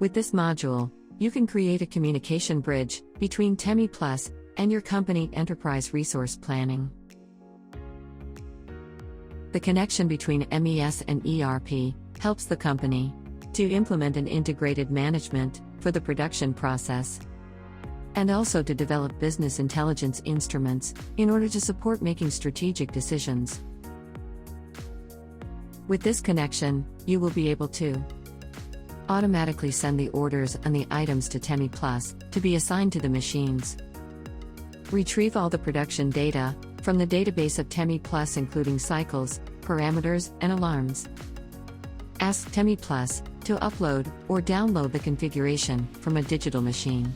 With this module, you can create a communication bridge between TEMI Plus and your company enterprise resource planning. The connection between MES and ERP helps the company to implement an integrated management for the production process, and also to develop business intelligence instruments in order to support making strategic decisions. With this connection, you will be able to automatically send the orders and the items to TEMI Plus to be assigned to the machines, retrieve all the production data from the database of TEMI Plus including cycles, parameters, and alarms. Ask TEMI Plus to upload or download the configuration from a digital machine.